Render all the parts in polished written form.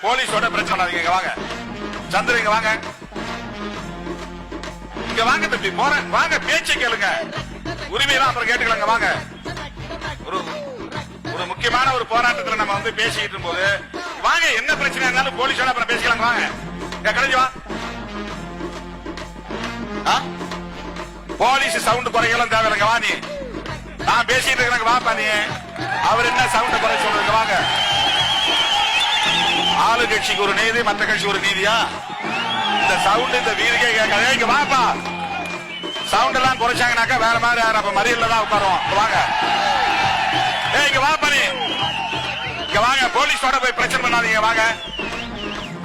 போலீஸோட பிரச்சனை பண்ணாதீங்க. வாங்க சந்திர, இங்க வாங்க, இங்க வாங்க தம்பி, போறேன் வாங்க, பேச்சை கேளுங்க, உரிமையெல்லாம் அப்புறம் கேட்டுக்கலாங்க. வாங்க, ஒரு முக்கியமான ஒரு போராட்டத்தில் நம்ம வந்து பேசிக்கிட்டு போது வாங்க, என்ன பிரச்சனை இருந்தாலும் போலீஸோட அப்புறம் பேசிக்கலாங்க. வாங்க கடைஞ்சி வா. போலீஸ் சவுண்ட் குறையெல்லாம் தேவையில்லைங்க. வா, நீ நான் பேசிட்டு இருக்கிறேன், வாப்பா நீ. அவர் என்ன சவுண்ட் குறை சொல்றதுங்க? வாங்க. ஆளு கட்சிக்கு ஒரு நீதி, மற்ற கட்சி ஒரு நீதியா? இந்த சவுண்ட் இந்த வீதிக்கே கேட்காது. இங்க வாப்பா, சவுண்ட் எல்லாம் குறைச்சாங்கனாக்கா வேற மாதிரி யாரும் அப்ப மறியல்ல தான் உட்காருவோம். வாங்க, இங்க வாப்பா நீ, இங்க வாங்க. போலீஸோட போய் பிரச்சனை பண்ணாதீங்க. வாங்க,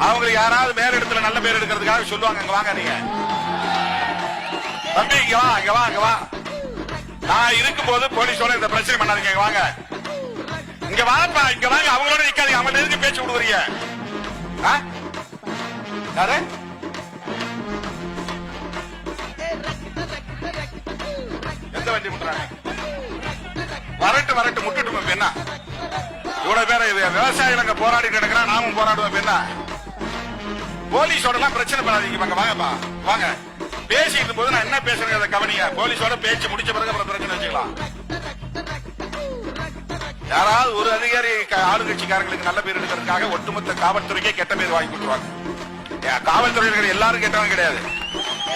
அவங்களுக்கு யாராவது மேல இடத்துல நல்ல பேர் எடுக்கிறதுக்காக சொல்லுவாங்க. இங்க வாங்க நீங்க தம்பி, இங்க வா, இங்க வா, இங்க வா. நான் இருக்கும் போது போலீஸோட இந்த பிரச்சனை பண்ணாதீங்க. இங்க வாங்க, இங்க வாப்பா, இங்க வாங்க. அவங்களோட நிக்காதீங்க, அவங்க எதுக்கு பேச்சு விடுவீங்க? யாரு எந்த வண்டி முட்டுறாங்க? வரட்டு வரட்டு முட்டுட்டு என்ன இவ்வளவு பேர் விவசாயிகள் அங்க போராடிட்டு இருக்கிறான், நாமும் போராடுவோம். என்ன போலீஸோட எல்லாம் பிரச்சனை பண்ணாதீங்க. வாங்கப்பா, வாங்க. பேசிட்டு போது நான் என்ன பேசுறேன் கவனிங்க. போலீஸோட பேச்சு முடிச்ச பிறகு அப்புறம் பிரச்சனை வச்சுக்கலாம். யாராவது ஒரு அதிகாரி ஆளுங்கட்சிக்காரங்களுக்கு நல்ல பேர் எடுக்கிறதுக்காக ஒட்டுமொத்த காவல்துறைக்கே கெட்ட பேர் வாங்கி கொடுத்துருவாங்க. காவல்துறையினர் எல்லாரும் கெட்டவங்க கிடையாது.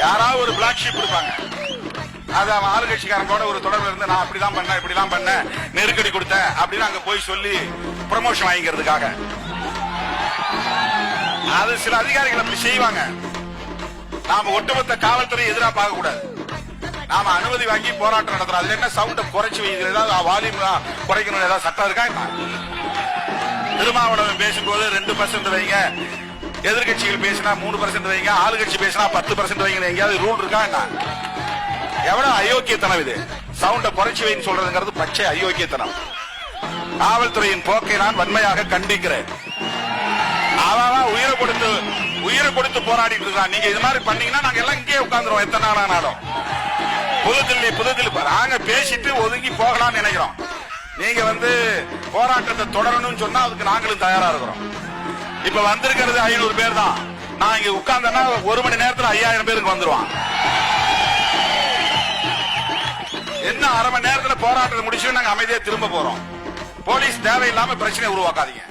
யாராவது ஒரு பிளாக் ஷீப் இருப்பாங்க, அது அவன் ஆளுங்கட்சிக்காரங்களோட ஒரு தொடர்பு இருந்து நான் அப்படிதான் பண்ணேன், இப்படிலாம் பண்ணேன், நெருக்கடி கொடுத்தேன் அப்படின்னு அங்க போய் சொல்லி ப்ரமோஷன் வாங்கிக்கிறதுக்காக. அது சில அதிகாரிகள் அப்படி செய்வாங்க. நாம ஒட்டுமொத்த காவல்துறை எதிராக பார்க்க கூடாது. நாம அனுமதி வாங்கி போராட்டம் நடத்துறோம். அதுல என்ன சவுண்ட குறைச்சு வைக்கிறது, ஏதாவது வால்யூம் குறைக்கணும், ஏதாவது சட்டம் இருக்கா? திருமாவளவன் பேசும்போது 2% வைங்க, எதிர்கட்சிகள் பேசினா 3% வைங்க, ஆளுங்கட்சி பேசினா 10% வைங்க, எங்கேயாவது ரூல் இருக்கா? என்ன எவ்வளவு அயோக்கியத்தனம் இது! சவுண்ட குறைச்சு வைன்னு சொல்றதுங்கிறது பச்சை அயோக்கியத்தனம். காவல்துறையின் போக்கை நான் வன்மையாக கண்டிக்கிறேன். அவன் உயிரை கொடுத்து போராடிட்டு இருக்கான். நீங்க இது மாதிரி பண்ணீங்கன்னா நாங்க எல்லாம் இங்கே உட்கார்ந்துருவோம். எத்தனை நாளா நாடும் புதுதில்லி நாங்க பேசிட்டு ஒதுங்கி போகலாம்னு நினைக்கிறோம். நீங்க வந்து போராட்டத்தை தொடரணும்னு சொன்னா அதுக்கு நாங்களும் தயாரா இருக்கிறோம். இப்ப வந்திருக்கிறது 500 பேர் தான். நான் இங்க உட்கார்ந்தேன்னா 1 மணி நேரத்துல 5000 பேருக்கு வந்துருவான். என்ன அரை மணி நேரத்துல போராட்டத்தை முடிச்சு நாங்க அமைதியா திரும்ப போறோம். போலீஸ் தேவையில்லாம பிரச்சனை உருவாக்காதீங்க.